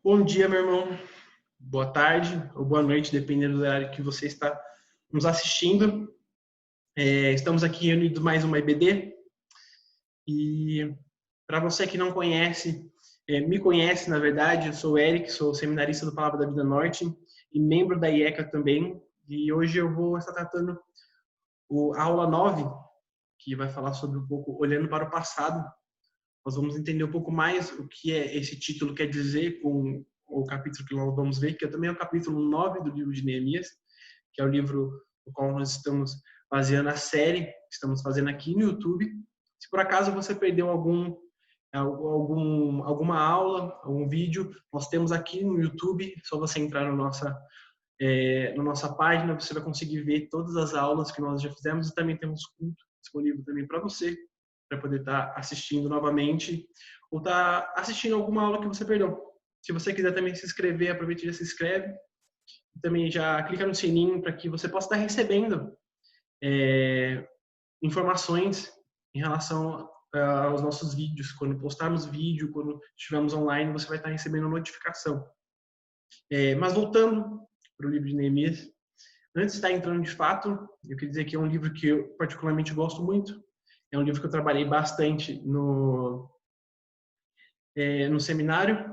Bom dia, meu irmão. Boa tarde ou boa noite, dependendo do horário que você está nos assistindo. Estamos aqui reunidos mais uma EBD. E para você que não conhece, me conhece, na verdade, eu sou o Eric, sou seminarista do Palavra da Vida Norte e membro da IECA também. E hoje eu vou estar tratando a aula 9, que vai falar sobre um pouco olhando para o passado. Nós vamos entender um pouco mais o que esse título quer dizer com o capítulo que nós vamos ver, que também é o capítulo 9 do livro de Neemias, que é o livro no qual nós estamos baseando a série que estamos fazendo aqui no YouTube. Se por acaso você perdeu alguma aula, algum vídeo, nós temos aqui no YouTube, só você entrar na nossa página, você vai conseguir ver todas as aulas que nós já fizemos e também temos culto disponível também para você, para poder estar assistindo novamente ou estar assistindo alguma aula que você perdeu. Se você quiser também se inscrever, aproveite e já se inscreve. Também já clica no sininho para que você possa estar recebendo informações em relação aos nossos vídeos. Quando postarmos vídeo, quando estivermos online, você vai estar recebendo notificação. Mas voltando para o livro de Neemias, antes de estar entrando de fato, eu queria dizer que é um livro que eu particularmente gosto muito. É um livro que eu trabalhei bastante no seminário.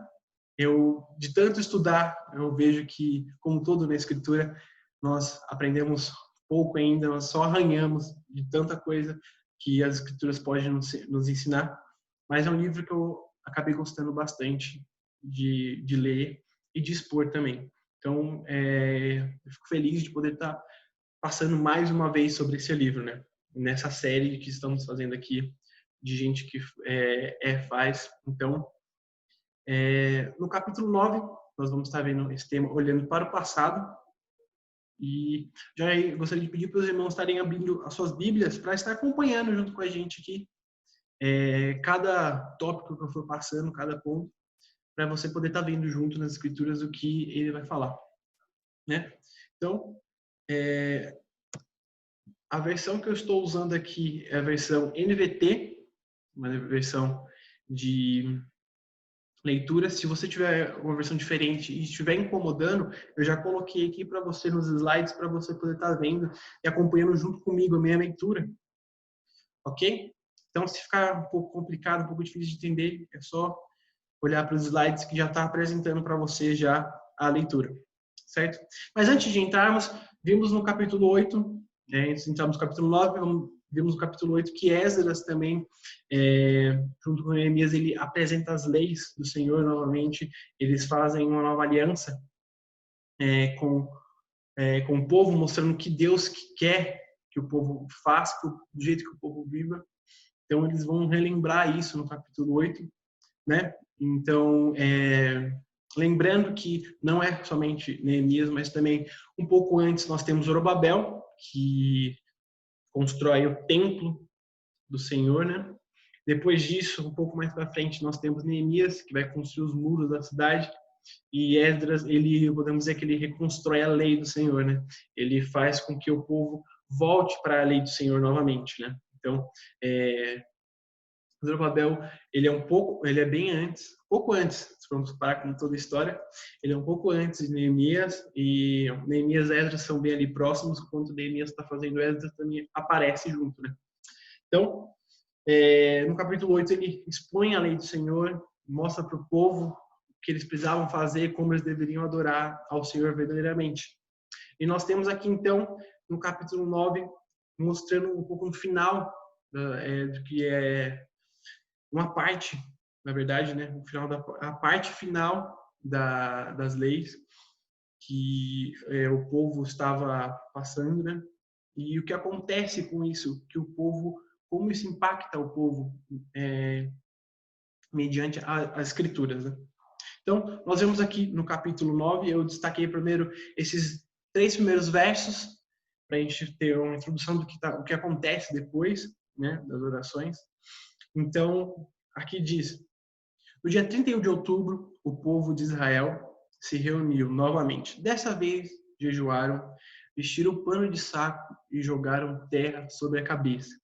De tanto estudar, eu vejo que, como todo na escritura, nós aprendemos pouco ainda, nós só arranhamos de tanta coisa que as escrituras podem nos ensinar. Mas é um livro que eu acabei gostando bastante de ler e de expor também. Então, eu fico feliz de poder estar passando mais uma vez sobre esse livro, né? Nessa série que estamos fazendo aqui, de gente que faz. Então, no capítulo 9, nós vamos estar vendo esse tema, olhando para o passado. E já gostaria de pedir para os irmãos estarem abrindo as suas Bíblias para estar acompanhando junto com a gente aqui cada tópico que eu for passando, cada ponto, para você poder estar vendo junto nas escrituras o que ele vai falar, né? Então, a versão que eu estou usando aqui é a versão NVT, uma versão de leitura. Se você tiver uma versão diferente e estiver incomodando, eu já coloquei aqui para você nos slides, para você poder estar vendo e acompanhando junto comigo a minha leitura. Ok? Então, se ficar um pouco complicado, um pouco difícil de entender, é só olhar para os slides que já está apresentando para você já a leitura. Certo? Mas antes de entrarmos, vimos no capítulo 8, antes de entrarmos no capítulo 9, vimos no capítulo 8 que Esdras também, junto com Neemias, ele apresenta as leis do Senhor novamente, eles fazem uma nova aliança com o povo, mostrando o que Deus quer que o povo faça, do jeito que o povo viva. Então, eles vão relembrar isso no capítulo 8, né? Então, lembrando que não é somente Neemias, mas também um pouco antes nós temos Zorobabel, que constrói o templo do Senhor, né? Depois disso, um pouco mais para frente, nós temos Neemias, que vai construir os muros da cidade, e Esdras, podemos dizer que ele reconstrói a lei do Senhor, né? Ele faz com que o povo volte para a lei do Senhor novamente, né? Então, Zorobabel, ele é bem antes, pouco antes, se formos parar com toda a história, ele é um pouco antes de Neemias, e Neemias e Esdras são bem ali próximos, enquanto Neemias está fazendo Esdras também aparece junto, né? Então, no capítulo 8, ele expõe a lei do Senhor, mostra para o povo o que eles precisavam fazer, como eles deveriam adorar ao Senhor verdadeiramente. E nós temos aqui, então, no capítulo 9, mostrando um pouco no final do que é uma parte, na verdade, né, a parte final das leis que o povo estava passando, né? E o que acontece com isso, que o povo, como isso impacta o povo mediante as escrituras, né? Então, nós vemos aqui no capítulo 9, eu destaquei primeiro esses 3 primeiros versos, para a gente ter uma introdução do que acontece depois, né, das orações. Então, aqui diz: no dia 31 de outubro, o povo de Israel se reuniu novamente. Dessa vez, jejuaram, vestiram pano de saco e jogaram terra sobre a cabeça.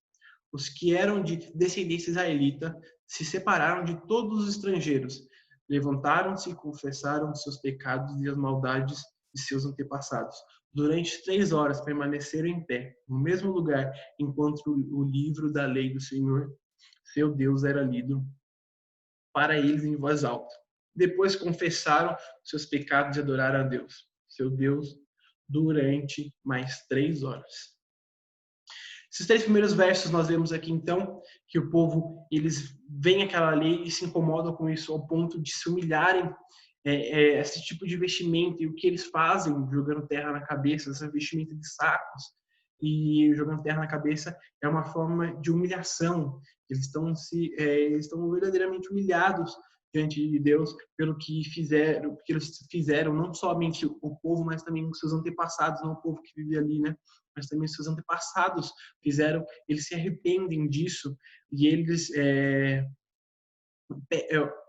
Os que eram de descendência israelita se separaram de todos os estrangeiros, Levantaram-se e confessaram seus pecados e as maldades de seus antepassados. Durante 3 horas permaneceram em pé, no mesmo lugar, enquanto o livro da lei do Senhor, seu Deus, era lido para eles em voz alta. Depois confessaram seus pecados e adoraram a Deus, seu Deus, durante mais 3 horas. Esses 3 primeiros versos nós vemos aqui, então, que o povo, eles veem aquela lei e se incomodam com isso ao ponto de se humilharem esse tipo de vestimento, e o que eles fazem jogando terra na cabeça, essa vestimenta de sacos e jogando terra na cabeça, é uma forma de humilhação. Eles estão verdadeiramente humilhados diante de Deus pelo que fizeram, porque eles fizeram, não somente o povo, mas também os seus antepassados, não o povo que vivia ali, né? Mas também os seus antepassados fizeram. Eles se arrependem disso e eles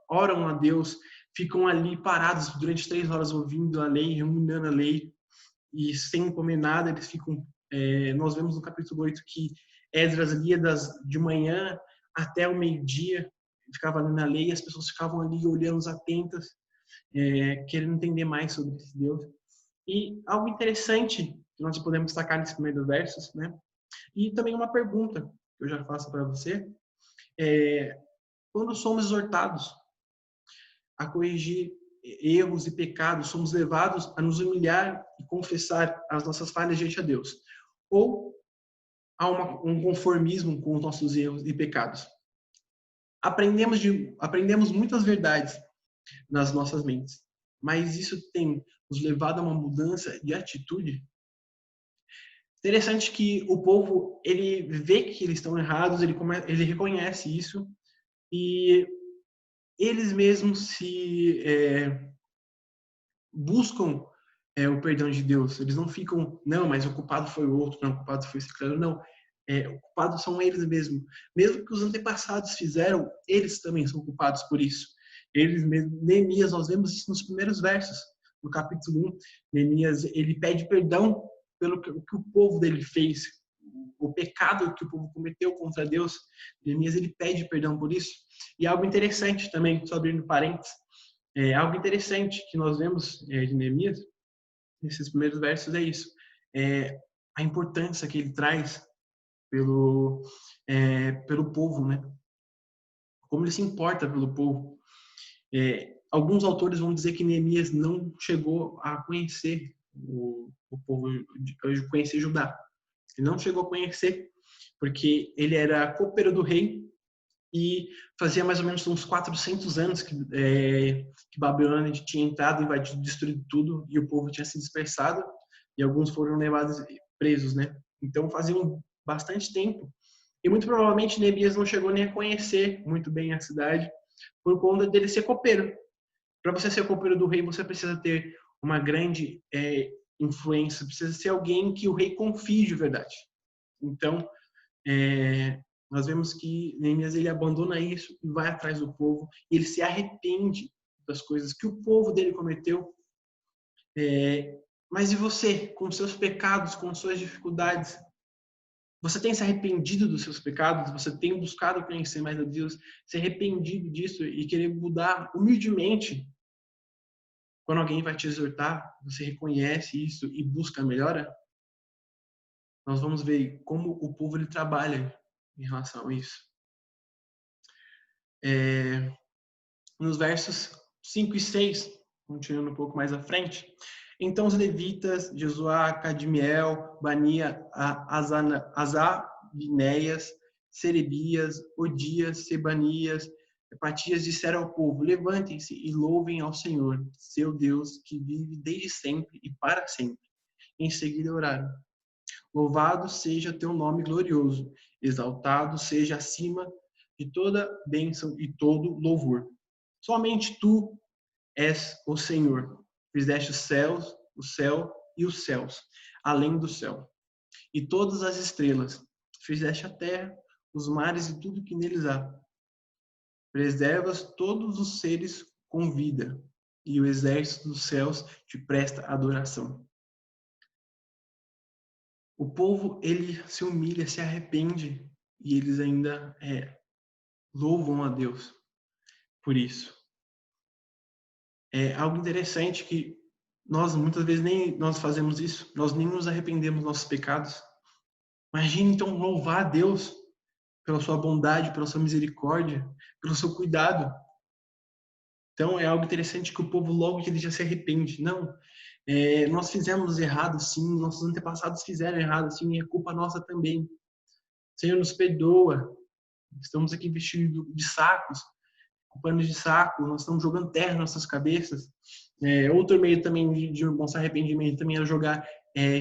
oram a Deus, ficam ali parados durante 3 horas ouvindo a lei, ruminando a lei, e sem comer nada. Eles ficam. Nós vemos no capítulo 8 que Esdras lia de manhã até o meio-dia, ficava ali na lei, e as pessoas ficavam ali olhando atentas, querendo entender mais sobre esse Deus. E algo interessante que nós podemos destacar nesses primeiros versos, né? E também uma pergunta que eu já faço para você: quando somos exortados a corrigir erros e pecados, somos levados a nos humilhar e confessar as nossas falhas diante a Deus, ou há um conformismo com os nossos erros e pecados? Aprendemos muitas verdades nas nossas mentes, mas isso tem nos levado a uma mudança de atitude? Interessante que o povo, ele vê que eles estão errados, ele reconhece isso, e eles mesmos buscam o perdão de Deus. Eles não ficam, não, mas o culpado foi o outro, não, o culpado foi esse cara. Não, o culpado são eles mesmos. Mesmo que os antepassados fizeram, eles também são culpados por isso. Eles mesmos, Neemias, nós vemos isso nos primeiros versos, no capítulo 1. Neemias, ele pede perdão pelo que o povo dele fez, o pecado que o povo cometeu contra Deus. Neemias, ele pede perdão por isso. E algo interessante também, só abrindo parênteses, algo interessante que nós vemos de Neemias, nesses primeiros versos, é isso. A importância que ele traz pelo povo, né? Como ele se importa pelo povo. Alguns autores vão dizer que Neemias não chegou a conhecer o povo, conhecer Judá. Ele não chegou a conhecer, porque ele era copeiro do rei, e fazia mais ou menos uns 400 anos que Babilônia tinha entrado, invadido, destruído tudo, e o povo tinha se dispersado, e alguns foram levados presos, né? Então fazia bastante tempo. E muito provavelmente Neemias não chegou nem a conhecer muito bem a cidade, por conta dele ser copeiro. Para você ser copeiro do rei, você precisa ter uma grande influência, precisa ser alguém que o rei confie de verdade. Então, nós vemos que Neemias, ele abandona isso e vai atrás do povo, e ele se arrepende das coisas que o povo dele cometeu. Mas e você, com seus pecados, com suas dificuldades? Você tem se arrependido dos seus pecados? Você tem buscado conhecer mais a Deus, se arrependido disso e querer mudar humildemente? Quando alguém vai te exortar, você reconhece isso e busca a melhora? Nós vamos ver como o povo ele trabalha em relação a isso. Nos versos 5 e 6, continuando um pouco mais à frente: então os levitas, Jesuá, Cadmiel, Bania, Azabinéias, Serebias, Odias, Sebanias, Epatias disseram ao povo: levantem-se e louvem ao Senhor, seu Deus, que vive desde sempre e para sempre. Em seguida oraram: louvado seja teu nome glorioso, exaltado seja acima de toda bênção e todo louvor. Somente tu és o Senhor. Fizeste os céus, o céu e os céus, além do céu, e todas as estrelas. Fizeste a terra, os mares e tudo que neles há. Preservas todos os seres com vida, e o exército dos céus te presta adoração. O povo, ele se humilha, se arrepende, e eles ainda louvam a Deus por isso. É algo interessante que nós muitas vezes nem nós fazemos isso, nós nem nos arrependemos dos nossos pecados. Imagine então louvar a Deus pela sua bondade, pela sua misericórdia, pelo seu cuidado. Então é algo interessante que o povo logo que ele já se arrepende. Não, nós fizemos errado sim, nossos antepassados fizeram errado sim, e é culpa nossa também. Senhor, nos perdoa. Estamos aqui vestidos de sacos, com panos de saco, nós estamos jogando terra nas nossas cabeças. Outro meio também de mostrar arrependimento também era jogar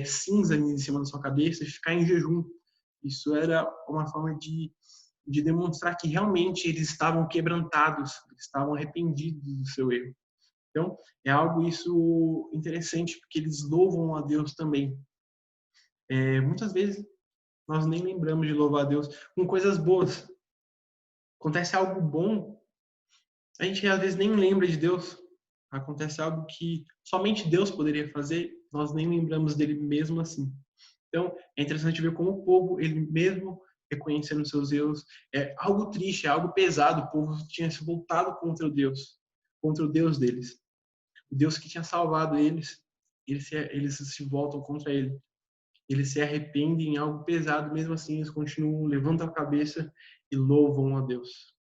cinza em cima da sua cabeça e ficar em jejum. Isso era uma forma de demonstrar que realmente eles estavam quebrantados, eles estavam arrependidos do seu erro. Então, é algo isso interessante, porque eles louvam a Deus também. Muitas vezes, nós nem lembramos de louvar a Deus com coisas boas. Acontece algo bom, a gente às vezes nem lembra de Deus. Acontece algo que somente Deus poderia fazer, nós nem lembramos dele mesmo assim. Então, é interessante ver como o povo, ele mesmo reconhecendo seus erros, é algo triste, é algo pesado. O povo tinha se voltado contra o Deus deles. O Deus que tinha salvado eles se voltam contra ele. Eles se arrependem em algo pesado, mesmo assim eles continuam, levantam a cabeça e louvam a Deus.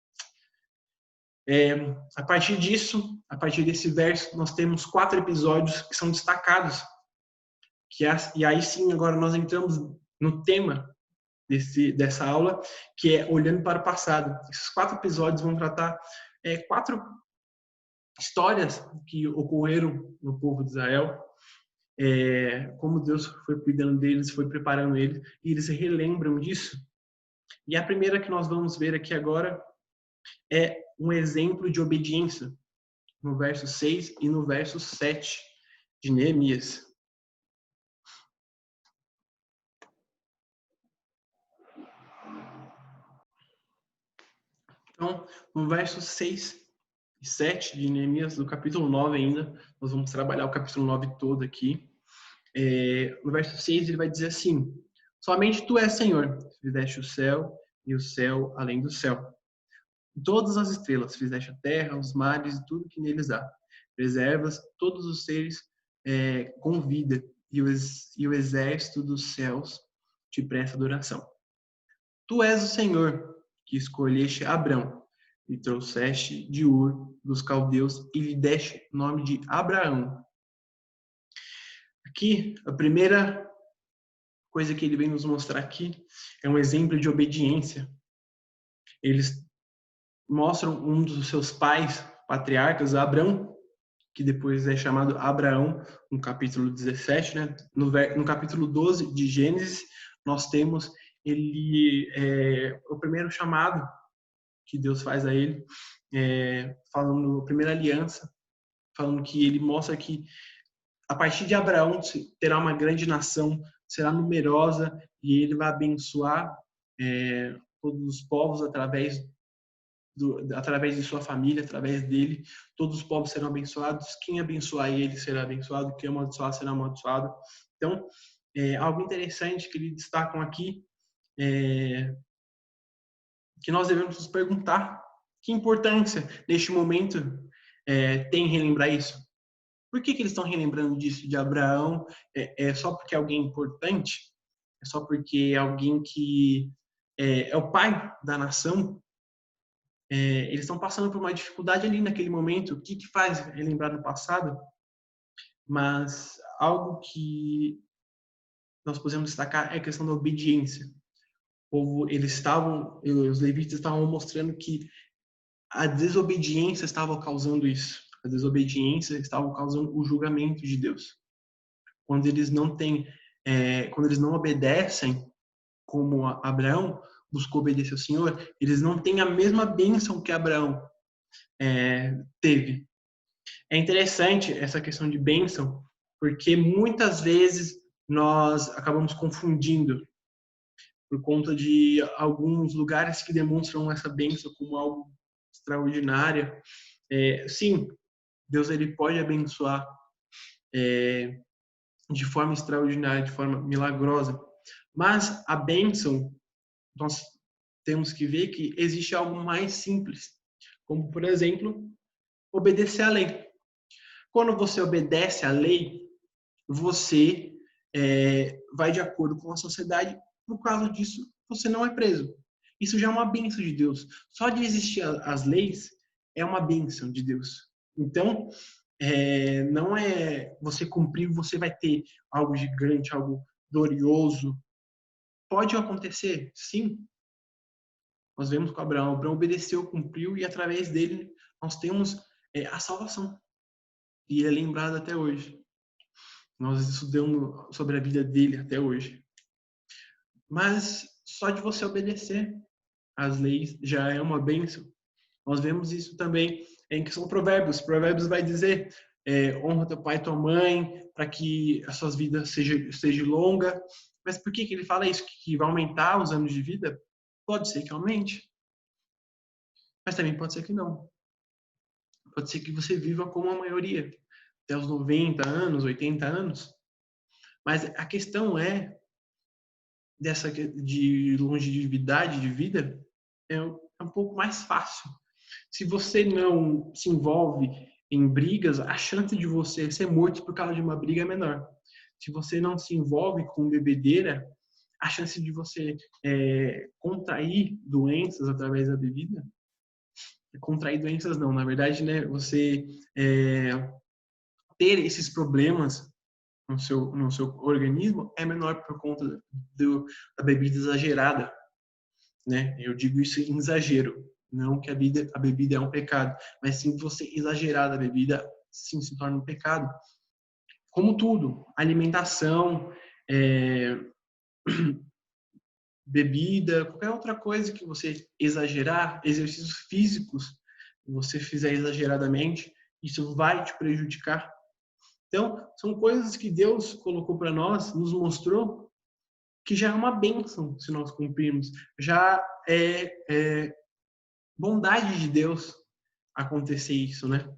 A partir disso, a partir desse verso, nós temos 4 episódios que são destacados. E aí sim, agora nós entramos no tema dessa aula, que é olhando para o passado. Esses 4 episódios vão tratar 4 histórias que ocorreram no povo de Israel, como Deus foi cuidando deles, foi preparando eles, e eles relembram disso. E a primeira que nós vamos ver aqui agora é um exemplo de obediência, no verso 6 e no verso 7 de Neemias. Então, no verso 6 e 7 de Neemias, do capítulo 9 ainda, nós vamos trabalhar o capítulo 9 todo aqui. No verso 6 ele vai dizer assim: somente tu és Senhor, fizeste o céu e o céu além do céu. Todas as estrelas, fizeste a terra, os mares e tudo que neles há. Preservas todos os seres com vida, e o exército dos céus te presta adoração. Tu és o Senhor, que escolheste Abrão, e trouxeste de Ur dos caldeus, e lhe deste o nome de Abraão. Aqui, a primeira coisa que ele vem nos mostrar aqui é um exemplo de obediência. Eles mostram um dos seus pais, patriarcas, Abrão, que depois é chamado Abraão, no capítulo 17, né? No capítulo 12 de Gênesis, nós temos o primeiro chamado que Deus faz a ele, falando a primeira aliança, falando que ele mostra que a partir de Abraão terá uma grande nação, será numerosa, e ele vai abençoar todos os povos através de sua família, através dele. Todos os povos serão abençoados. Quem abençoar ele será abençoado. Quem amaldiçoar será amaldiçoado. Então, algo interessante que eles destacam aqui que nós devemos nos perguntar: que importância neste momento tem relembrar isso? Por que eles estão relembrando disso de Abraão? É só porque é alguém importante? É só porque é alguém que é o pai da nação? Eles estão passando por uma dificuldade ali naquele momento. O que faz relembrar no passado? Mas algo que nós podemos destacar é a questão da obediência. Os levitas estavam mostrando que a desobediência estava causando isso. A desobediência estava causando o julgamento de Deus. Quando eles não obedecem, como Abraão buscou obedecer ao Senhor, eles não têm a mesma bênção que Abraão teve. É interessante essa questão de bênção, porque muitas vezes nós acabamos confundindo por conta de alguns lugares que demonstram essa bênção como algo extraordinário. Sim, Deus ele pode abençoar de forma extraordinária, de forma milagrosa, mas a bênção, nós temos que ver que existe algo mais simples, como, por exemplo, obedecer à lei. Quando você obedece à lei, você vai de acordo com a sociedade. Por causa disso, você não é preso. Isso já é uma bênção de Deus. Só de existir as leis é uma bênção de Deus. Então, não é você cumprir, você vai ter algo gigante, algo glorioso. Pode acontecer, sim. Nós vemos com Abraão. Abraão obedeceu, cumpriu, e através dele nós temos a salvação. E ele é lembrado até hoje. Nós estudamos sobre a vida dele até hoje. Mas só de você obedecer às leis já é uma bênção. Nós vemos isso também em questão de Provérbios. Provérbios vai dizer: honra teu pai e tua mãe, para que as suas vidas seja longa. Mas por que ele fala isso? Que vai aumentar os anos de vida? Pode ser que aumente. Mas também pode ser que não. Pode ser que você viva como a maioria, até os 90 anos, 80 anos. Mas a questão dessa de longevidade de vida é um pouco mais fácil. Se você não se envolve em brigas, a chance de você ser morto por causa de uma briga é menor. Se você não se envolve com bebedeira, a chance de você contrair doenças através da bebida, contrair doenças não, na verdade, né, você ter esses problemas no seu organismo é menor por conta da bebida exagerada, né? Eu digo isso em exagero, não que a bebida é um pecado, mas sim você exagerar da bebida, sim se torna um pecado. Como tudo, alimentação, bebida, qualquer outra coisa que você exagerar, exercícios físicos, que você fizer exageradamente, isso vai te prejudicar. Então, são coisas que Deus colocou para nós, nos mostrou, que já é uma bênção se nós cumprirmos. Já é bondade de Deus acontecer isso, né?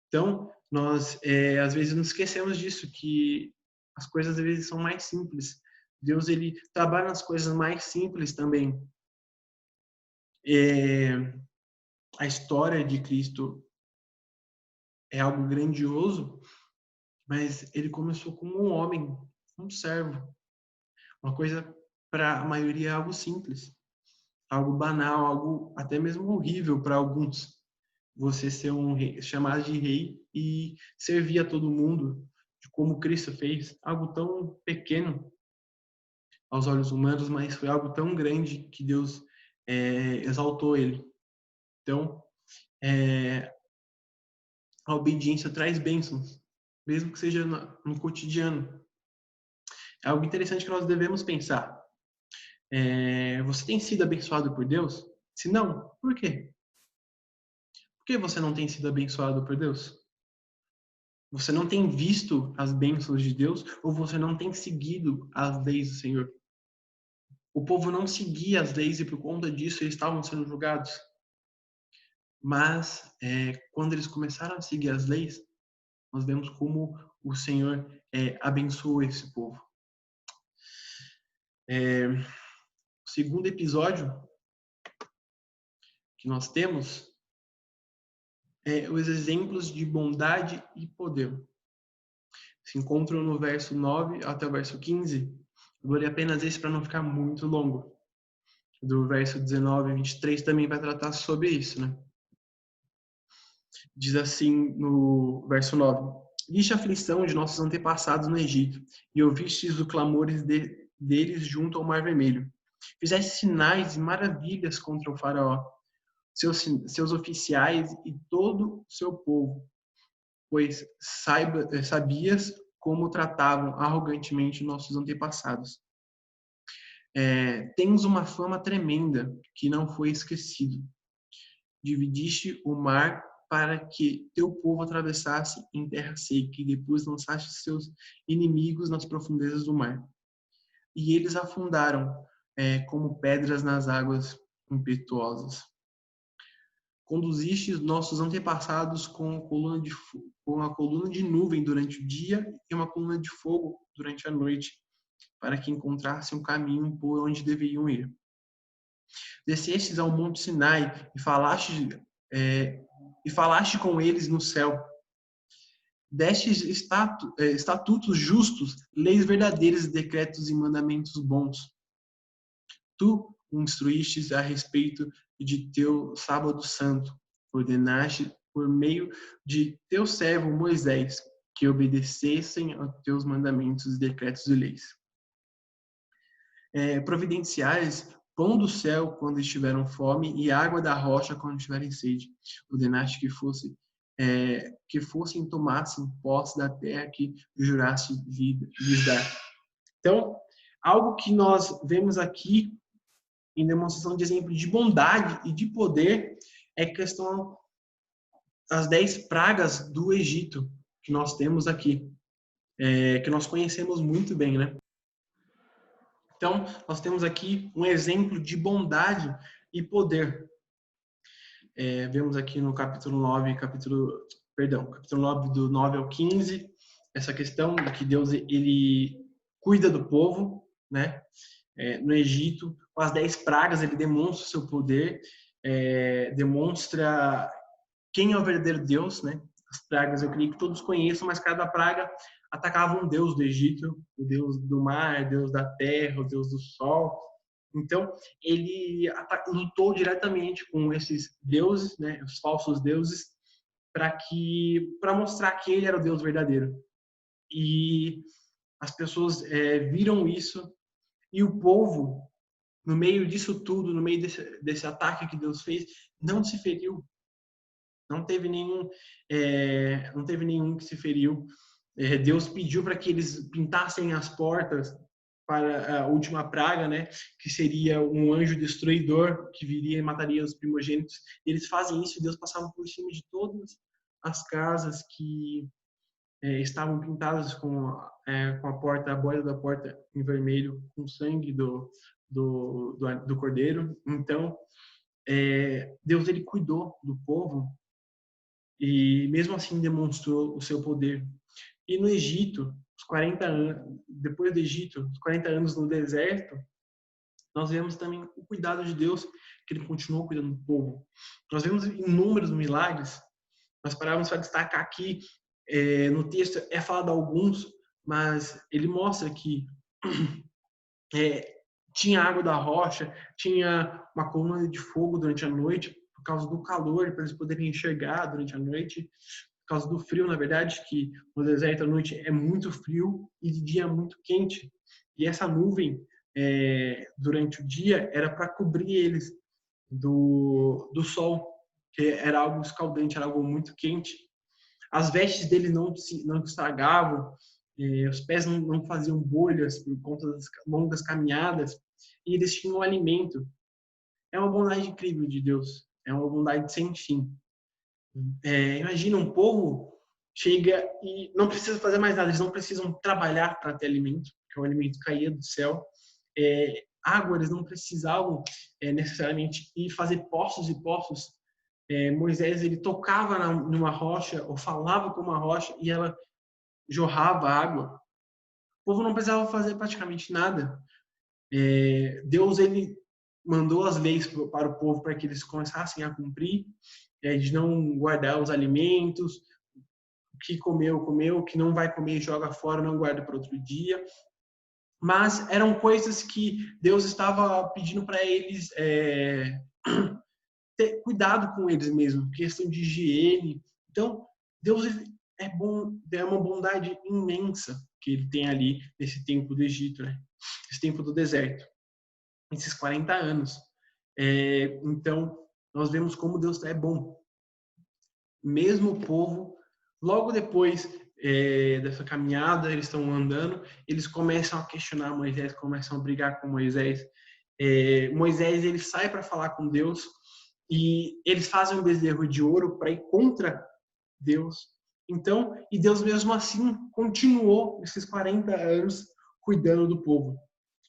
Então, nós às vezes nos esquecemos disso, que as coisas às vezes são mais simples. Deus, ele trabalha nas coisas mais simples também. A história de Cristo é algo grandioso, mas ele começou como um homem, um servo. Uma coisa para a maioria é algo simples, algo banal, algo até mesmo horrível para alguns. Você ser um rei, chamado de rei e servir a todo mundo, de como Cristo fez, algo tão pequeno aos olhos humanos, mas foi algo tão grande que Deus exaltou ele. Então, a obediência traz bênçãos, mesmo que seja no cotidiano. É algo interessante que nós devemos pensar. Você tem sido abençoado por Deus? Se não, por quê? Por que você não tem sido abençoado por Deus? Você não tem visto as bênçãos de Deus ou você não tem seguido as leis do Senhor? O povo não seguia as leis e por conta disso eles estavam sendo julgados. Mas quando eles começaram a seguir as leis, nós vemos como o Senhor abençoou esse povo. O segundo episódio que nós temos os exemplos de bondade e poder. Se encontram no verso 9 até o verso 15. Eu vou ler apenas esse para não ficar muito longo. Do verso 19 a 23 também vai tratar sobre isso, né? Diz assim no verso 9: Viste a aflição de nossos antepassados no Egito, e ouvistes os clamores deles junto ao Mar Vermelho. Fizeste sinais e maravilhas contra o faraó, seus oficiais e todo o seu povo, pois sabias como tratavam arrogantemente nossos antepassados. Tens uma fama tremenda que não foi esquecido. Dividiste o mar para que teu povo atravessasse em terra seca, e depois lançaste seus inimigos nas profundezas do mar. E eles afundaram como pedras nas águas impetuosas. Conduziste nossos antepassados com a coluna de nuvem durante o dia e uma coluna de fogo durante a noite, para que encontrassem um caminho por onde deveriam ir. Descestes ao monte Sinai e falaste com eles no céu. destes estatutos justos, leis verdadeiras, decretos e mandamentos bons. Tu o instruístes a respeito de teu sábado santo, ordenaste por meio de teu servo Moisés, que obedecessem aos teus mandamentos, decretos e leis. Providenciais pão do céu quando estiveram fome e água da rocha quando estiverem sede. Ordenaste que fossem tomassem posse da terra que juraste lhes dar. Então, algo que nós vemos aqui em demonstração de exemplo de bondade e de poder é a questão das 10 pragas do Egito que nós temos aqui, que nós conhecemos muito bem, né? Então, nós temos aqui um exemplo de bondade e poder. Vemos aqui no capítulo 9, capítulo 9 do 9 ao 15, essa questão de que Deus ele cuida do povo, né? No Egito, com as 10 pragas, ele demonstra o seu poder, demonstra quem é o verdadeiro Deus, né? As pragas, eu creio que todos conheçam, mas cada praga atacava um deus do Egito, o deus do mar, o deus da terra, o deus do sol. Então, ele lutou diretamente com esses deuses, né? Os falsos deuses, para mostrar que ele era o Deus verdadeiro. E as pessoas viram isso, e o povo, no meio disso tudo, no meio desse ataque que Deus fez, não se feriu. Não teve nenhum que se feriu. Deus pediu para que eles pintassem as portas para a última praga, né? Que seria um anjo destruidor que viria e mataria os primogênitos. Eles fazem isso e Deus passava por cima de todas as casas que estavam pintadas com a borda da porta em vermelho, com sangue do cordeiro. Então, Deus ele cuidou do povo e mesmo assim demonstrou o seu poder. E no Egito, os 40 anos, depois do Egito, os 40 anos no deserto, nós vemos também o cuidado de Deus, que ele continuou cuidando do povo. Nós vemos inúmeros milagres. Nós paramos para destacar aqui, no texto é falado alguns, mas ele mostra que tinha água da rocha, tinha uma coluna de fogo durante a noite, por causa do calor, para eles poderem enxergar durante a noite, por causa do frio, na verdade, que no deserto à noite é muito frio e de dia é muito quente. E essa nuvem, durante o dia, era para cobrir eles do sol, que era algo escaldante, era algo muito quente. As vestes dele não estragavam, os pés não faziam bolhas por conta das longas caminhadas, e eles tinham alimento. É uma bondade incrível de Deus, é uma bondade sem fim. Imagina um povo chega e não precisa fazer mais nada, eles não precisam trabalhar para ter alimento, porque o alimento caía do céu. Água, eles não precisavam necessariamente ir fazer poços e poços. Moisés ele tocava numa rocha ou falava com uma rocha e ela jorrava água. O povo não precisava fazer praticamente nada. Deus ele mandou as leis para o povo para que eles começassem a cumprir, de não guardar os alimentos, o que comeu, comeu, o que não vai comer, joga fora, não guarda para outro dia. Mas eram coisas que Deus estava pedindo para eles ter cuidado com eles mesmo, questão de higiene. Então, Deus é bom, é uma bondade imensa que ele tem ali nesse tempo do Egito, né? Esse tempo do deserto, esses 40 anos. Então, nós vemos como Deus é bom. Mesmo o povo, logo depois dessa caminhada, eles estão andando, eles começam a questionar Moisés, começam a brigar com Moisés. Moisés ele sai para falar com Deus e eles fazem um bezerro de ouro para ir contra Deus. Então, e Deus mesmo assim continuou esses 40 anos cuidando do povo.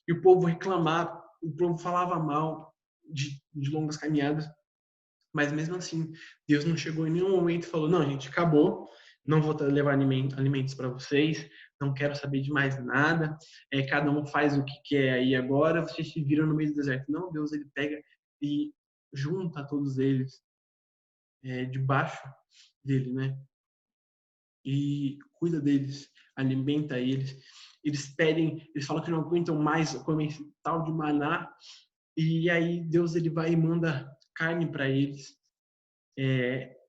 E o povo reclamava, o povo falava mal de longas caminhadas, mas mesmo assim, Deus não chegou em nenhum momento e falou: não, gente, acabou, não vou levar alimentos para vocês, não quero saber de mais nada, cada um faz o que quer aí agora, vocês se viram no meio do deserto. Não, Deus ele pega e junta todos eles debaixo dele, né? e cuida deles, alimenta eles. Eles pedem, eles falam que não aguentam mais comer esse tal de maná, e aí Deus ele vai e manda carne para eles.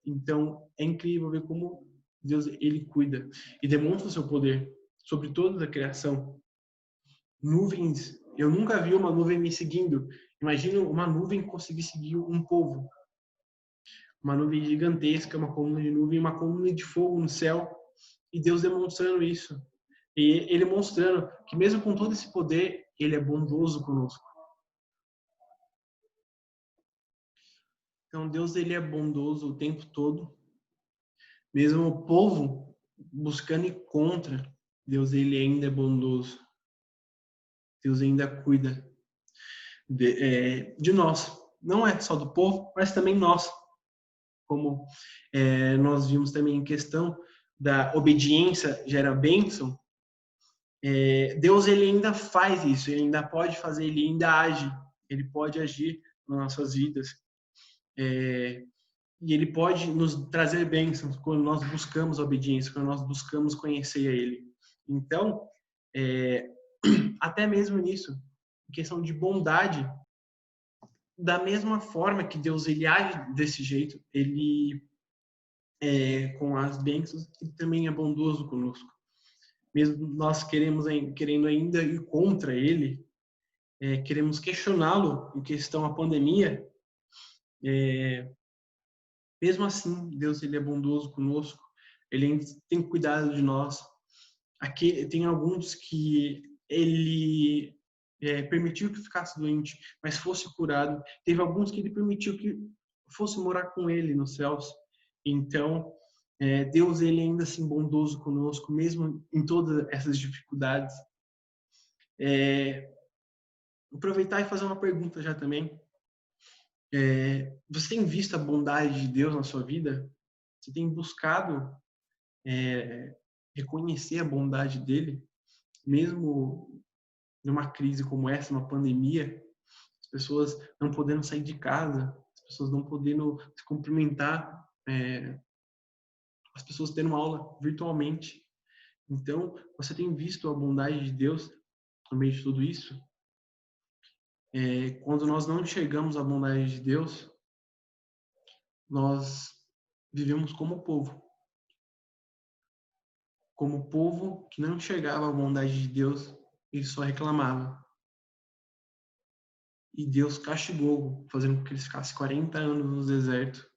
Então é incrível ver como Deus ele cuida e demonstra o seu poder sobre toda a criação. Nuvens, eu nunca vi uma nuvem me seguindo. Imagina uma nuvem conseguir seguir um povo. Uma nuvem gigantesca, uma coluna de nuvem, uma coluna de fogo no céu. E Deus demonstrando isso. E ele mostrando que mesmo com todo esse poder, ele é bondoso conosco. Então Deus ele é bondoso o tempo todo. Mesmo o povo buscando ir contra, Deus ele ainda é bondoso. Deus ainda cuida de nós. Não é só do povo, mas também nós. Como nós vimos também em questão da obediência gera bênção, Deus ele ainda faz isso, ele ainda pode fazer, ele ainda age, ele pode agir nas nossas vidas. E ele pode nos trazer bênçãos quando nós buscamos a obediência, quando nós buscamos conhecer a ele. Então, até mesmo nisso, em questão de bondade, da mesma forma que Deus ele age desse jeito, ele com as bênçãos, ele também é bondoso conosco. Mesmo nós querendo ainda ir contra ele, queremos questioná-lo em questão à pandemia, mesmo assim, Deus ele é bondoso conosco, ele tem cuidado de nós. Aqui tem alguns que ele permitiu que ficasse doente, mas fosse curado. Teve alguns que ele permitiu que fosse morar com ele nos céus. Então, Deus ele é ainda assim bondoso conosco, mesmo em todas essas dificuldades. Aproveitar e fazer uma pergunta já também. Você tem visto a bondade de Deus na sua vida? Você tem buscado reconhecer a bondade dele, mesmo numa crise como essa, uma pandemia, as pessoas não podendo sair de casa, as pessoas não podendo se cumprimentar, as pessoas tendo aula virtualmente. Então, você tem visto a bondade de Deus no meio de tudo isso? Quando nós não enxergamos a bondade de Deus, nós vivemos como povo. Como povo que não enxergava a bondade de Deus e só reclamava. E Deus castigou, fazendo com que eles ficassem 40 anos no deserto,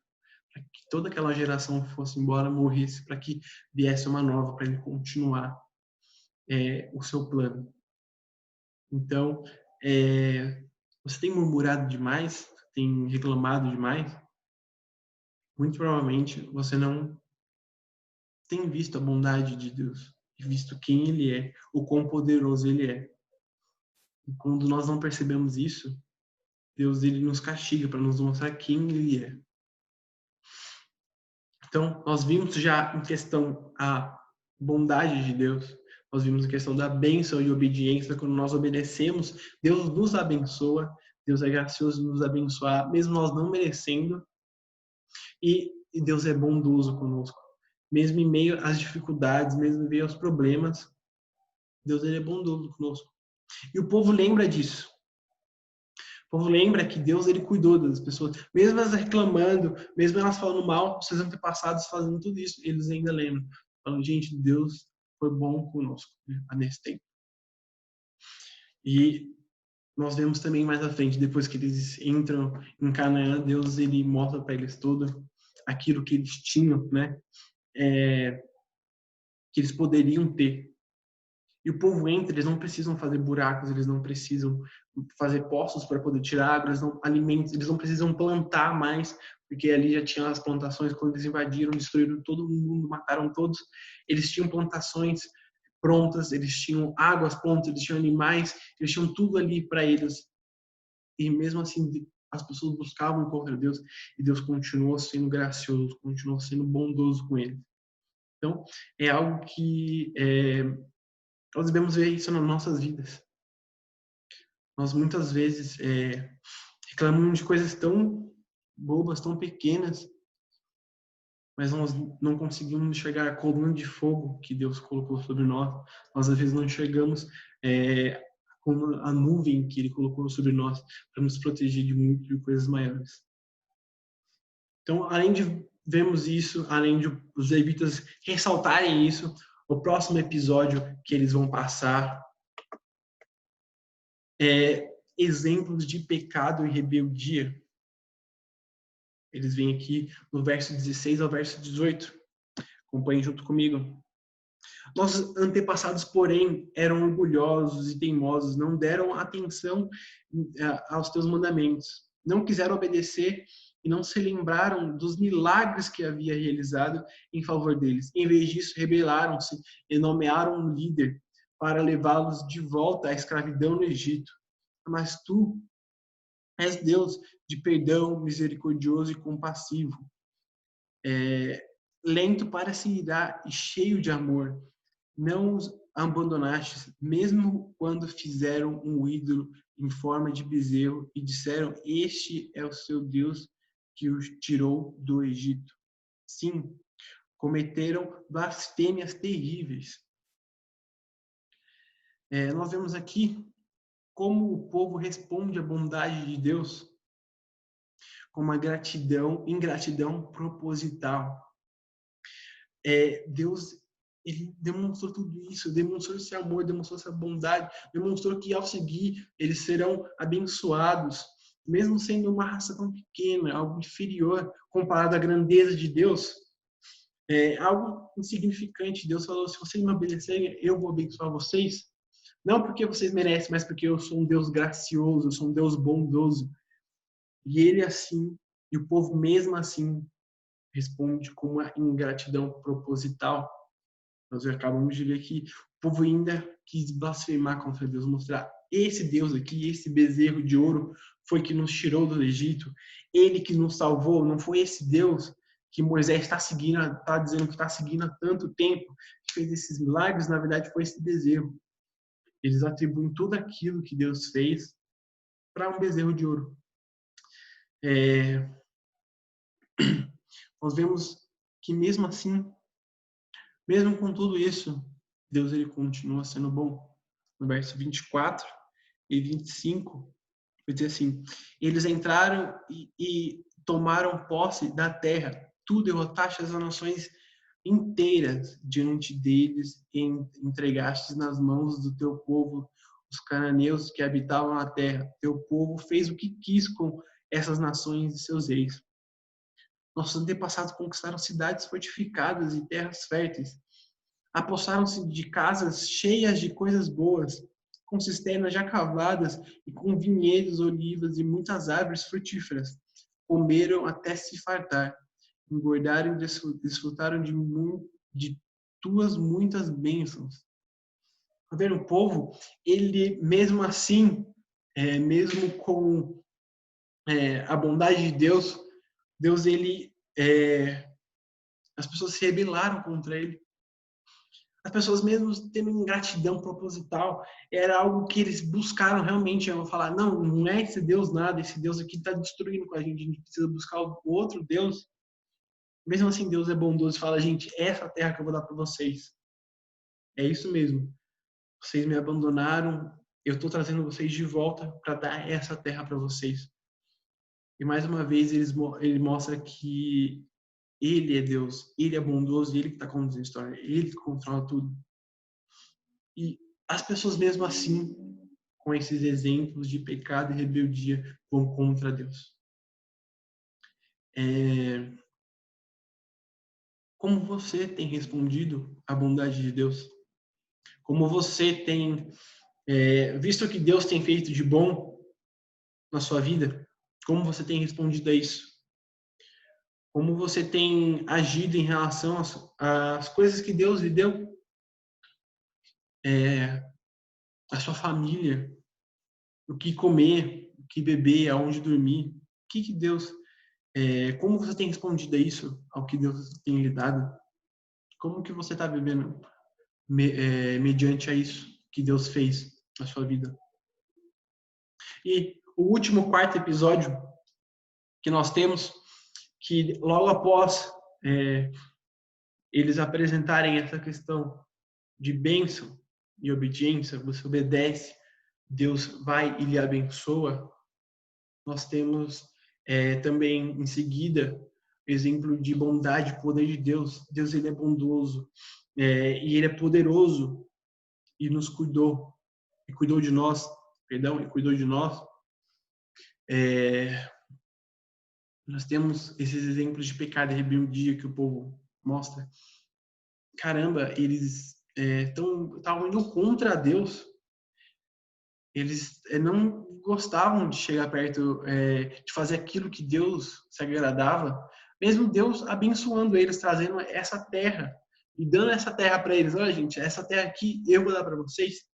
para que toda aquela geração fosse embora, morresse, para que viesse uma nova, para ele continuar o seu plano. Então, você tem murmurado demais, tem reclamado demais, muito provavelmente você não tem visto a bondade de Deus, visto quem Ele é, o quão poderoso Ele é. E quando nós não percebemos isso, Deus ele nos castiga para nos mostrar quem Ele é. Então, nós vimos já em questão a bondade de Deus, nós vimos em questão da bênção e obediência, quando nós obedecemos, Deus nos abençoa, Deus é gracioso em nos abençoar, mesmo nós não merecendo, e Deus é bondoso conosco. Mesmo em meio às dificuldades, mesmo em meio aos problemas, Deus ele é bondoso conosco. E o povo lembra disso. O povo lembra que Deus ele cuidou das pessoas, mesmo elas reclamando, mesmo elas falando mal, seus antepassados fazendo tudo isso, eles ainda lembram. Falam, gente, Deus foi bom conosco nesse tempo. E nós vemos também mais à frente, depois que eles entram em Canaã, Deus ele mostra para eles tudo aquilo que eles tinham, né? Que eles poderiam ter. E o povo entra, eles não precisam fazer buracos, eles não precisam fazer poços para poder tirar água, eles não precisam plantar mais, porque ali já tinham as plantações, quando eles invadiram, destruíram todo mundo, mataram todos. Eles tinham plantações prontas, eles tinham águas prontas, eles tinham animais, eles tinham tudo ali para eles. E mesmo assim, as pessoas buscavam contra Deus, e Deus continuou sendo gracioso, continuou sendo bondoso com eles. Então, é algo que nós devemos ver isso nas nossas vidas. Nós muitas vezes reclamamos de coisas tão bobas, tão pequenas, mas nós não conseguimos enxergar a coluna de fogo que Deus colocou sobre nós. Nós, às vezes, não enxergamos como a nuvem que Ele colocou sobre nós para nos proteger de coisas maiores. Então, além de vermos isso, além de os levitas ressaltarem isso, o próximo episódio que eles vão passar é exemplos de pecado e rebeldia. Eles vêm aqui no verso 16 ao verso 18. Acompanhem junto comigo. Nossos antepassados, porém, eram orgulhosos e teimosos, não deram atenção aos teus mandamentos, não quiseram obedecer e não se lembraram dos milagres que havia realizado em favor deles. Em vez disso, rebelaram-se e nomearam um líder para levá-los de volta à escravidão no Egito. Mas tu és Deus de perdão, misericordioso e compassivo, lento para se irar e cheio de amor. Não os abandonaste, mesmo quando fizeram um ídolo em forma de bezerro e disseram: este é o seu Deus que os tirou do Egito. Sim, cometeram blasfêmias terríveis. Nós vemos aqui como o povo responde à bondade de Deus com uma ingratidão proposital. Deus, ele demonstrou tudo isso, demonstrou esse amor, demonstrou essa bondade, demonstrou que ao seguir eles serão abençoados, mesmo sendo uma raça tão pequena, algo inferior comparado à grandeza de Deus. Algo insignificante. Deus falou: se vocês me obedecerem, eu vou abençoar vocês. Não porque vocês merecem, mas porque eu sou um Deus gracioso, eu sou um Deus bondoso. E ele assim, e o povo mesmo assim, responde com uma ingratidão proposital. Nós acabamos de ver que o povo ainda quis blasfemar contra Deus, mostrar: esse Deus aqui, esse bezerro de ouro, foi que nos tirou do Egito, ele que nos salvou, não foi esse Deus que Moisés está dizendo que está seguindo há tanto tempo, que fez esses milagres. Na verdade, foi esse bezerro. Eles atribuem tudo aquilo que Deus fez para um bezerro de ouro. Nós vemos que mesmo assim, mesmo com tudo isso, Deus ele continua sendo bom. No verso 24 e 25, vai dizer assim: eles entraram e tomaram posse da terra, tu derrotaste as nações inteiras diante deles e entregastes nas mãos do teu povo os cananeus que habitavam a terra. Teu povo fez o que quis com essas nações e seus reis. Nossos antepassados conquistaram cidades fortificadas e terras férteis. Apossaram-se de casas cheias de coisas boas, com cisternas já cavadas e com vinhedos, olivas e muitas árvores frutíferas. Comeram até se fartar, engordaram e desfrutaram de tuas muitas bênçãos. Tá vendo? O povo, ele mesmo assim, mesmo com a bondade de Deus, ele, as pessoas se rebelaram contra ele. As pessoas mesmo tendo ingratidão proposital, era algo que eles buscaram realmente. Eu vou falar: não é esse Deus nada, esse Deus aqui está destruindo com a gente precisa buscar o outro Deus. Mesmo assim, Deus é bondoso e fala: gente, essa terra que eu vou dar para vocês. É isso mesmo. Vocês me abandonaram, eu estou trazendo vocês de volta para dar essa terra para vocês. E mais uma vez ele mostra que ele é Deus, ele é bondoso, ele que está conduzindo a história, ele que controla tudo. E as pessoas mesmo assim, com esses exemplos de pecado e rebeldia, vão contra Deus. Como você tem respondido à bondade de Deus? Como você tem visto o que Deus tem feito de bom na sua vida? Como você tem respondido a isso? Como você tem agido em relação às coisas que Deus lhe deu? A sua família, o que comer, o que beber, aonde dormir. O que Deus... como você tem respondido a isso, ao que Deus tem lhe dado? Como que você está vivendo mediante a isso que Deus fez na sua vida? E o último, quarto episódio que nós temos, que logo após eles apresentarem essa questão de bênção e obediência, você obedece, Deus vai e lhe abençoa. Nós temos também em seguida exemplo de bondade, poder de Deus. Deus, ele é bondoso e ele é poderoso e nos cuidou e cuidou de nós, perdão, e cuidou de nós. Nós temos esses exemplos de pecado e rebeldia que o povo mostra. Caramba, eles estavam indo contra Deus. Eles não gostavam de chegar perto, de fazer aquilo que Deus se agradava, mesmo Deus abençoando eles, trazendo essa terra e dando essa terra para eles. Olha, gente, essa terra aqui eu vou dar para vocês.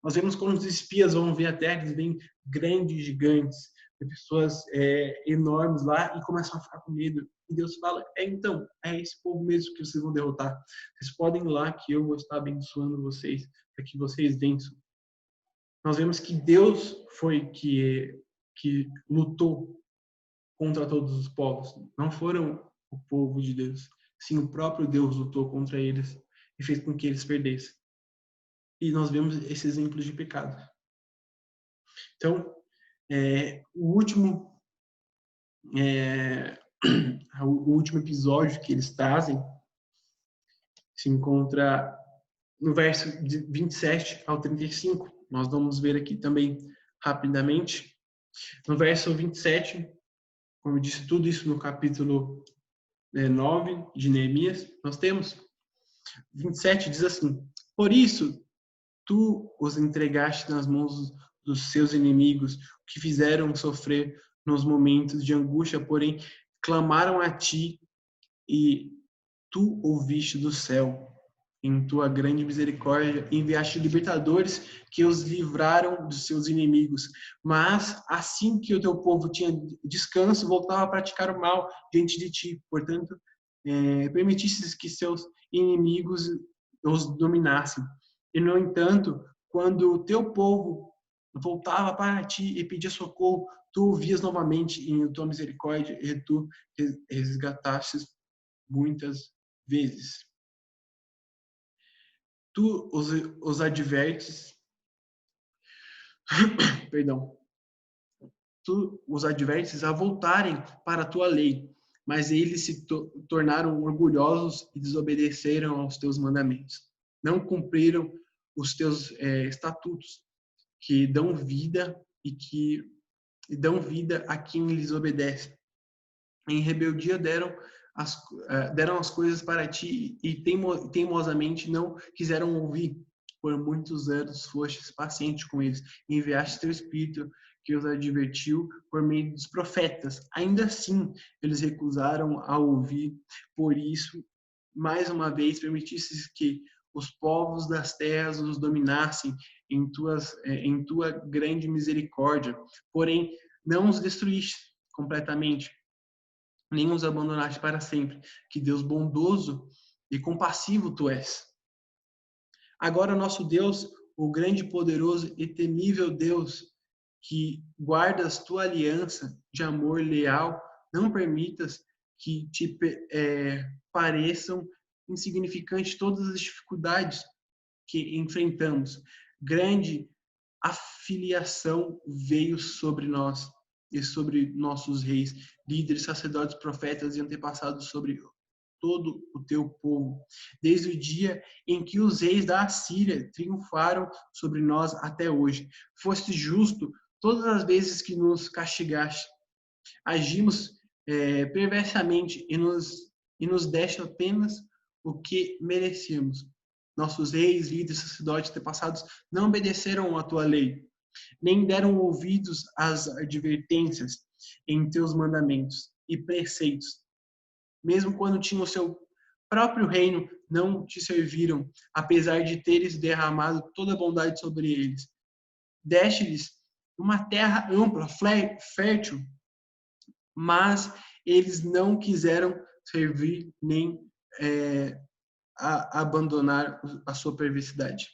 Nós vemos quando os espias vão ver a terra, eles veem grandes gigantes, pessoas enormes lá e começam a ficar com medo. E Deus fala, então, é esse povo mesmo que vocês vão derrotar. Vocês podem ir lá que eu vou estar abençoando vocês, para que vocês vençam. Nós vemos que Deus foi que lutou contra todos os povos. Não foram o povo de Deus. Sim, o próprio Deus lutou contra eles e fez com que eles perdessem. E nós vemos esse exemplo de pecado. Então, o último episódio que eles trazem se encontra no verso de 27 ao 35. Nós vamos ver aqui também rapidamente. No verso 27, como eu disse, tudo isso no capítulo 9 de Neemias, nós temos 27 diz assim: por isso, tu os entregaste nas mãos dos seus inimigos, que fizeram sofrer nos momentos de angústia, porém clamaram a ti e tu ouviste do céu. Em tua grande misericórdia, enviaste libertadores que os livraram dos seus inimigos. Mas, assim que o teu povo tinha descanso, voltava a praticar o mal diante de ti. Portanto, permitistes que seus inimigos os dominassem. E, no entanto, quando o teu povo voltava para ti e pedia socorro, tu ouvias novamente em tua misericórdia e tu resgatastes muitas vezes. Tu os advertes, perdão, tu os advertes a voltarem para a tua lei, mas eles se tornaram orgulhosos e desobedeceram aos teus mandamentos. Não cumpriram os teus estatutos, que dão vida e dão vida a quem lhes obedece. Em rebeldia deram as coisas para ti e teimosamente não quiseram ouvir. Por muitos anos fostes paciente com eles, e enviaste teu Espírito que os advertiu por meio dos profetas. Ainda assim, eles recusaram a ouvir. Por isso, mais uma vez, permitiste que os povos das terras os dominassem em tua grande misericórdia. Porém, não os destruíste completamente, nem os abandonaste para sempre. Que Deus bondoso e compassivo tu és. Agora, nosso Deus, o grande, poderoso e temível Deus, que guardas tua aliança de amor leal, não permitas que te pareçam insignificantes todas as dificuldades que enfrentamos. Grande afiliação veio sobre nós e sobre nossos reis, líderes, sacerdotes, profetas e antepassados, sobre todo o teu povo, desde o dia em que os reis da Assíria triunfaram sobre nós até hoje. Foste justo todas as vezes que nos castigaste. Agimos perversamente e nos deste apenas o que merecíamos. Nossos reis, líderes, sacerdotes, antepassados não obedeceram à tua lei, nem deram ouvidos às advertências em teus mandamentos e preceitos. Mesmo quando tinham o seu próprio reino, não te serviram, apesar de teres derramado toda a bondade sobre eles. Deste-lhes uma terra ampla, fértil, mas eles não quiseram servir nem abandonar a sua perversidade.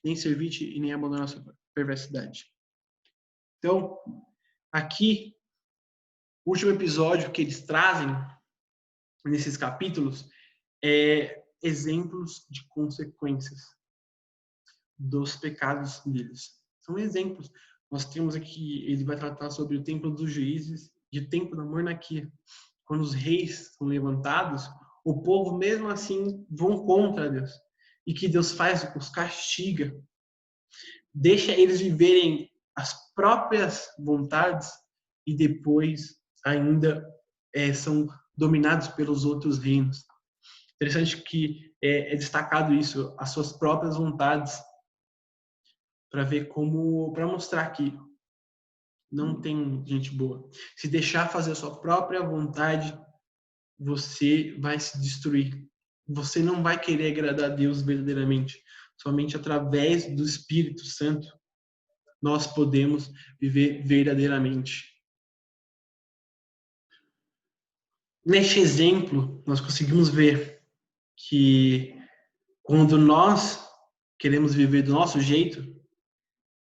Nem servir-te e nem abandonar a sua perversidade. Então, aqui, o último episódio que eles trazem nesses capítulos exemplos de consequências dos pecados deles. São exemplos. Nós temos aqui, ele vai tratar sobre o templo dos juízes e o templo da monarquia. Quando os reis são levantados, o povo mesmo assim vão contra Deus. E que Deus faz, os castiga. Deixa eles viverem as próprias vontades e depois ainda são dominados pelos outros reinos. Interessante que é destacado isso, as suas próprias vontades, para ver como, para mostrar que não tem gente boa. Se deixar fazer a sua própria vontade, você vai se destruir. Você não vai querer agradar a Deus verdadeiramente. Somente através do Espírito Santo nós podemos viver verdadeiramente. Neste exemplo, nós conseguimos ver que quando nós queremos viver do nosso jeito,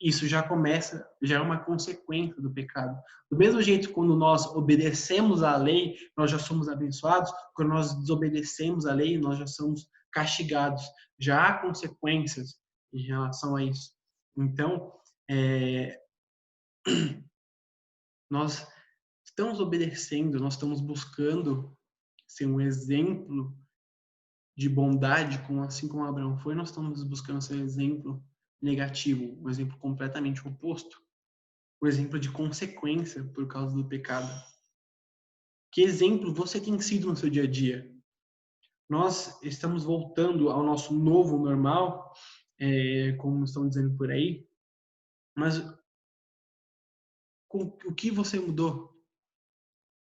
isso já começa, já é uma consequência do pecado. Do mesmo jeito, quando nós obedecemos à lei, nós já somos abençoados. Quando nós desobedecemos à lei, nós já somos castigados. Já há consequências em relação a isso. Então, nós estamos obedecendo, nós estamos buscando ser um exemplo de bondade, assim como Abraão foi, nós estamos buscando ser um exemplo negativo, um exemplo completamente oposto, um exemplo de consequência por causa do pecado. Que exemplo você tem sido no seu dia a dia? Nós estamos voltando ao nosso novo normal, como estão dizendo por aí, mas o que você mudou?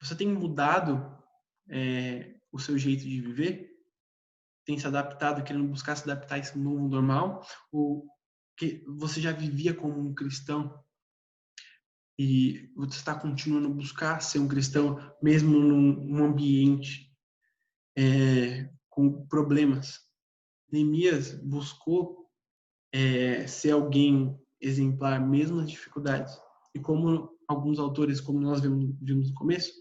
Você tem mudado o seu jeito de viver? Tem se adaptado, querendo buscar se adaptar a esse novo normal? Ou que você já vivia como um cristão e você está continuando a buscar ser um cristão mesmo num ambiente com problemas? Neemias buscou ser alguém exemplar mesmo nas dificuldades. E como alguns autores, como nós vimos no começo,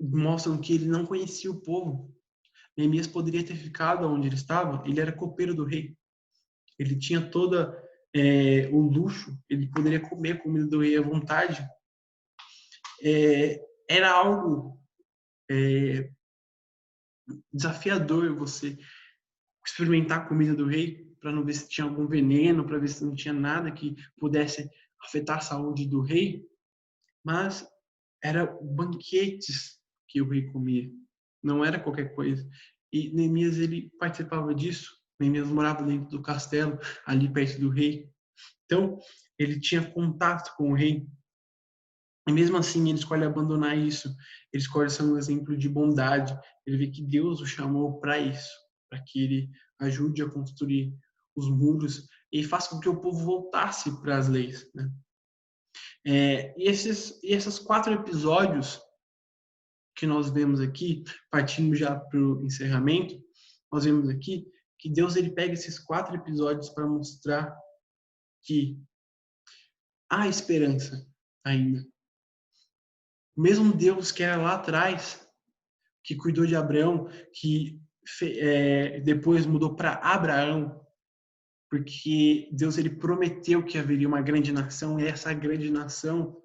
mostram que ele não conhecia o povo. Neemias poderia ter ficado onde ele estava, ele era copeiro do rei. Ele tinha toda o luxo, ele poderia comer a comida do rei à vontade. Era algo desafiador você experimentar a comida do rei para não ver se tinha algum veneno, para ver se não tinha nada que pudesse afetar a saúde do rei, mas eram banquetes que o rei comia, não era qualquer coisa. E Neemias, ele participava disso. Neemias morava dentro do castelo, ali perto do rei. Então, ele tinha contato com o rei. E mesmo assim, ele escolhe abandonar isso. Ele escolhe ser um exemplo de bondade. Ele vê que Deus o chamou para isso, para que ele ajude a construir os muros e faça com que o povo voltasse para as leis, né? E esses 4 episódios que nós vemos aqui, partindo já para o encerramento, nós vemos aqui que Deus ele pega esses 4 episódios para mostrar que há esperança ainda. O mesmo Deus que era lá atrás, que cuidou de Abraão, que depois mudou para Abraão, porque Deus ele prometeu que haveria uma grande nação, e essa grande nação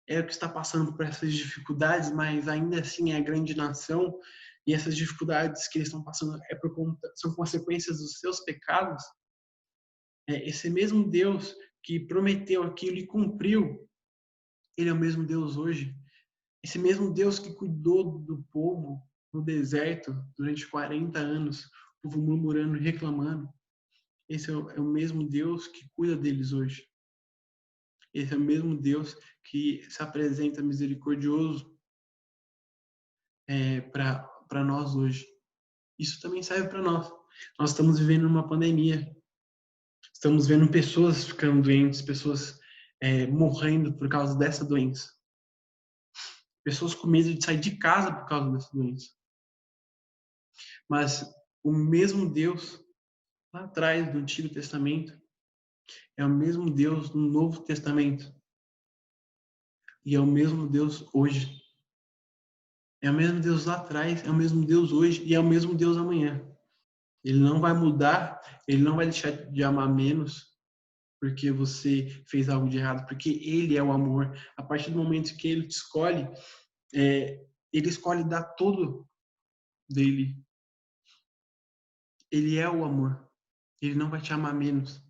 é o que está passando por essas dificuldades, mas ainda assim é a grande nação, e essas dificuldades que eles estão passando são consequências dos seus pecados. Esse mesmo Deus que prometeu aquilo e cumpriu, ele é o mesmo Deus hoje. Esse mesmo Deus que cuidou do povo no deserto durante 40 anos, o povo murmurando e reclamando. Esse é o mesmo Deus que cuida deles hoje. Esse é o mesmo Deus que se apresenta misericordioso para nós hoje. Isso também serve para nós. Nós estamos vivendo uma pandemia. Estamos vendo pessoas ficando doentes, pessoas morrendo por causa dessa doença. Pessoas com medo de sair de casa por causa dessa doença. Mas o mesmo Deus lá atrás do Antigo Testamento é o mesmo Deus no Novo Testamento. E é o mesmo Deus hoje. É o mesmo Deus lá atrás, é o mesmo Deus hoje e é o mesmo Deus amanhã. Ele não vai mudar, ele não vai deixar de amar menos porque você fez algo de errado, porque ele é o amor. A partir do momento que ele te escolhe, ele escolhe dar tudo dele. Ele é o amor. Ele não vai te amar menos.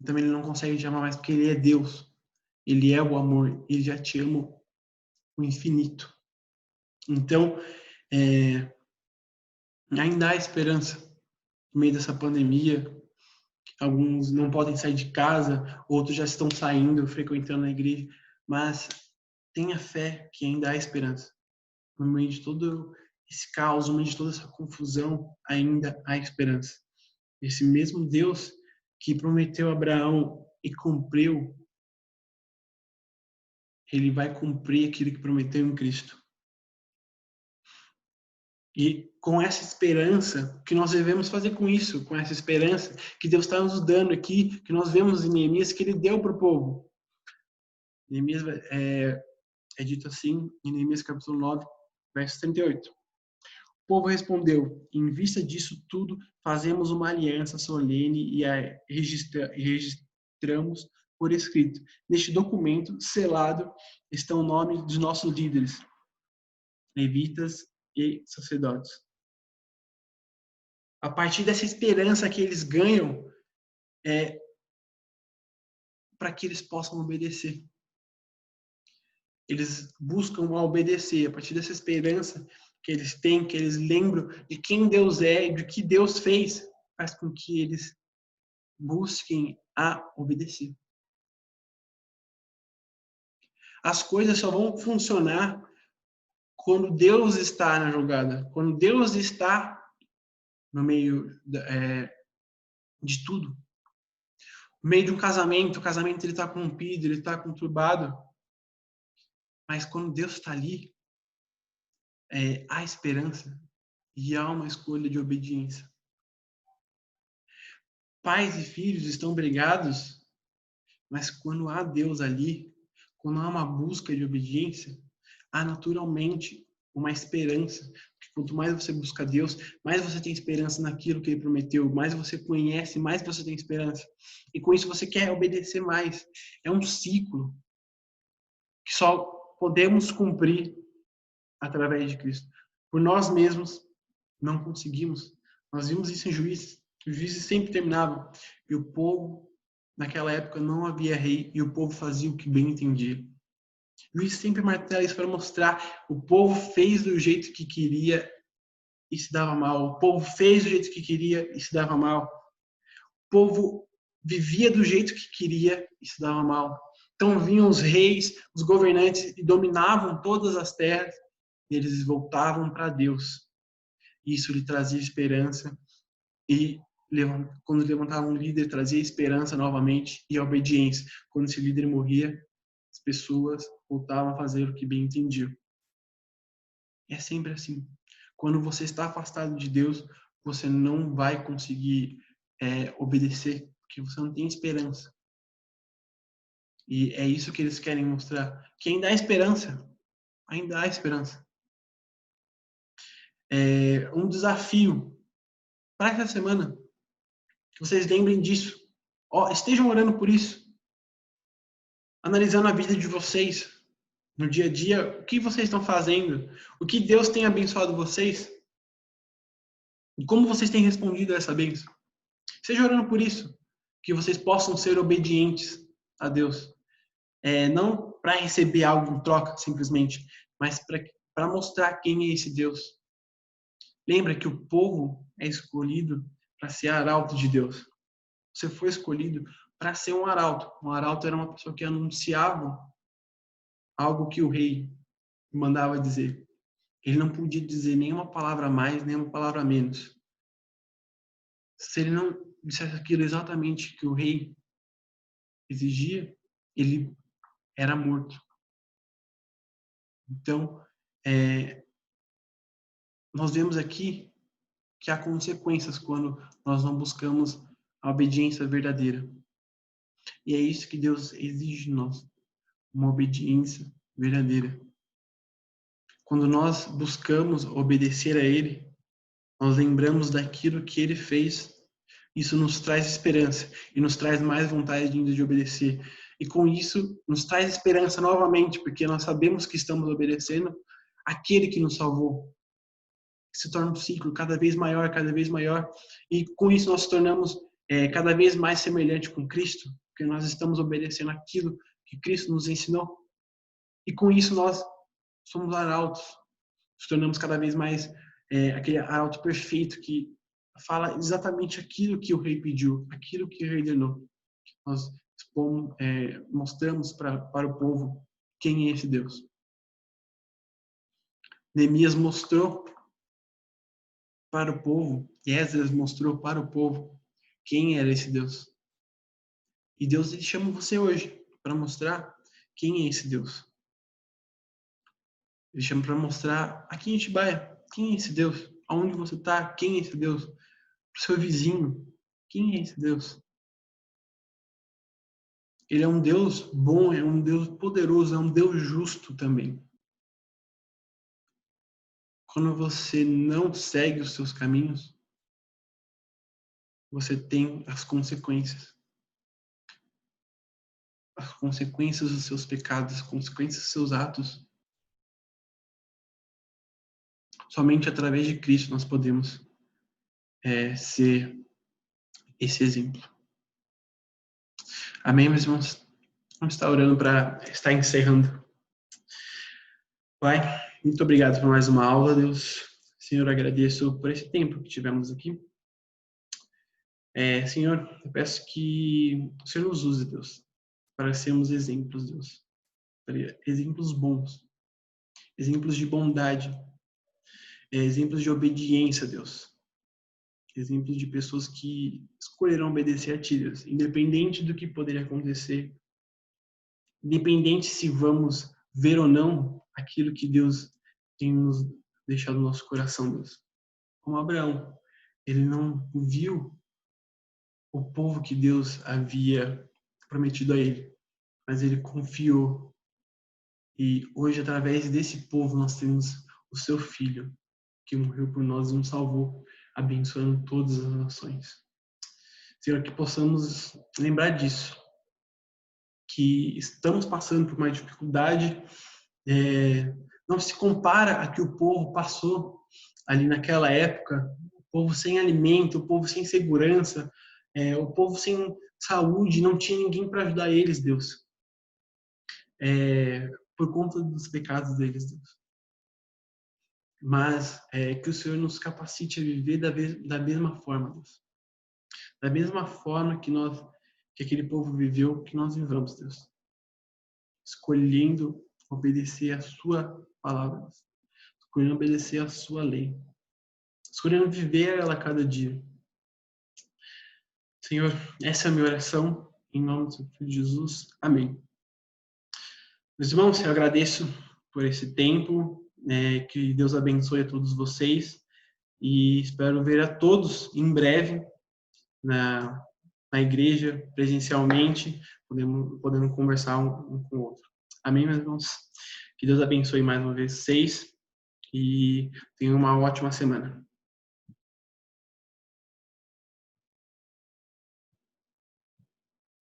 Também ele não consegue te amar mais porque ele é Deus. Ele é o amor. Ele já te ama o infinito. Então, ainda há esperança no meio dessa pandemia. Alguns não podem sair de casa, outros já estão saindo, frequentando a igreja, mas tenha fé que ainda há esperança. No meio de todo esse caos, no meio de toda essa confusão, ainda há esperança. Esse mesmo Deus que prometeu a Abraão e cumpriu, ele vai cumprir aquilo que prometeu em Cristo. E com essa esperança, o que nós devemos fazer com isso? Com essa esperança que Deus está nos dando aqui, que nós vemos em Neemias, que ele deu para o povo. Neemias é dito assim, em Neemias capítulo 9, verso 38. O povo respondeu: em vista disso tudo, fazemos uma aliança solene e a registramos por escrito. Neste documento, selado, estão os nomes dos nossos líderes, levitas e sacerdotes. A partir dessa esperança que eles ganham, para que eles possam obedecer. Eles buscam obedecer. A partir dessa esperança que eles têm, que eles lembram de quem Deus é e do que Deus fez, faz com que eles busquem a obedecer. As coisas só vão funcionar quando Deus está na jogada, quando Deus está no meio de tudo. No meio de um casamento, o casamento ele está corrompido, ele está conturbado, mas quando Deus está ali, há esperança e há uma escolha de obediência. Pais e filhos estão brigados, mas quando há Deus ali, quando há uma busca de obediência, há naturalmente uma esperança. Porque quanto mais você busca Deus, mais você tem esperança naquilo que Ele prometeu, mais você conhece, mais você tem esperança. E com isso você quer obedecer mais. É um ciclo que só podemos cumprir através de Cristo. Por nós mesmos não conseguimos. Nós vimos isso em Juízes. Os juízes sempre terminavam. E o povo, naquela época, não havia rei e o povo fazia o que bem entendia. Juízes sempre martela isso para mostrar o povo fez do jeito que queria e se dava mal. O povo fez do jeito que queria e se dava mal. O povo vivia do jeito que queria e se dava mal. Então vinham os reis, os governantes e dominavam todas as terras e eles voltavam para Deus. Isso lhe trazia esperança e quando levantava um líder trazia esperança novamente e obediência. Quando esse líder morria, as pessoas voltavam a fazer o que bem entendiam. É sempre assim. Quando você está afastado de Deus, você não vai conseguir obedecer, porque você não tem esperança. E é isso que eles querem mostrar, que ainda há esperança. Ainda há esperança. Um desafio para essa semana. Que vocês lembrem disso. Estejam orando por isso. Analisando a vida de vocês no dia a dia, o que vocês estão fazendo, o que Deus tem abençoado vocês, e como vocês têm respondido a essa bênção. Seja orando por isso, que vocês possam ser obedientes a Deus. Não para receber algo em troca, simplesmente, mas para mostrar quem é esse Deus. Lembra que o povo é escolhido para ser arauto de Deus. Você foi escolhido para ser um arauto. Um arauto era uma pessoa que anunciava algo que o rei mandava dizer. Ele não podia dizer nenhuma palavra a mais, nenhuma palavra a menos. Se ele não dissesse aquilo exatamente que o rei exigia, ele era morto. Então, nós vemos aqui que há consequências quando nós não buscamos a obediência verdadeira. E é isso que Deus exige de nós, uma obediência verdadeira. quando nós buscamos obedecer a Ele, nós lembramos daquilo que Ele fez. Isso nos traz esperança e nos traz mais vontade de obedecer. E com isso, nos traz esperança novamente, porque nós sabemos que estamos obedecendo aquele que nos salvou. Se torna um ciclo cada vez maior, cada vez maior. E com isso nós nos tornamos cada vez mais semelhante com Cristo, porque nós estamos obedecendo aquilo que Cristo nos ensinou. E com isso nós somos arautos, nos tornamos cada vez mais aquele arauto perfeito que fala exatamente aquilo que o rei pediu, aquilo que o rei ordenou. Nós mostramos para o povo quem é esse Deus. Neemias mostrou para o povo, e Esdras mostrou para o povo quem era esse Deus. E Deus ele chama você hoje para mostrar quem é esse Deus. Ele chama para mostrar aqui em Atibaia quem é esse Deus, aonde você está, quem é esse Deus, para o seu vizinho, quem é esse Deus. Ele é um Deus bom, é um Deus poderoso, é um Deus justo também. Quando você não segue os seus caminhos, você tem as consequências. As consequências dos seus pecados, as consequências dos seus atos. Somente através de Cristo nós podemos ser esse exemplo. Amém, meus irmãos? Vamos estar orando para estar encerrando. Pai, muito obrigado por mais uma aula, Deus. Senhor, agradeço por esse tempo que tivemos aqui. Senhor, eu peço que o Senhor nos use, Deus, para sermos exemplos, Deus. Exemplos bons. Exemplos de bondade. Exemplos de obediência, Deus. Exemplos de pessoas que escolheram obedecer a Ti, Deus, independente do que poderia acontecer, independente se vamos ver ou não aquilo que Deus tem nos deixado no nosso coração, Deus. Como Abraão, ele não viu o povo que Deus havia prometido a ele, mas ele confiou. E hoje, através desse povo, nós temos o seu Filho, que morreu por nós e nos salvou, abençoando todas as nações. Senhor, que possamos lembrar disso, que estamos passando por uma dificuldade, não se compara a que o povo passou ali naquela época, o povo sem alimento, o povo sem segurança, o povo sem saúde, não tinha ninguém para ajudar eles, Deus, por conta dos pecados deles, Deus. Mas que o Senhor nos capacite a viver da mesma forma, Deus. Da mesma forma que aquele povo viveu, que nós vivamos, Deus. Escolhendo obedecer a sua palavra, Deus. Escolhendo obedecer a sua lei. Escolhendo viver ela a cada dia. Senhor, essa é a minha oração, em nome do Seu Filho Jesus. Amém. Meus irmãos, eu agradeço por esse tempo, que Deus abençoe a todos vocês e espero ver a todos em breve na igreja, presencialmente, podendo conversar um com o outro. Amém, meus irmãos? Que Deus abençoe mais uma vez vocês e tenham uma ótima semana.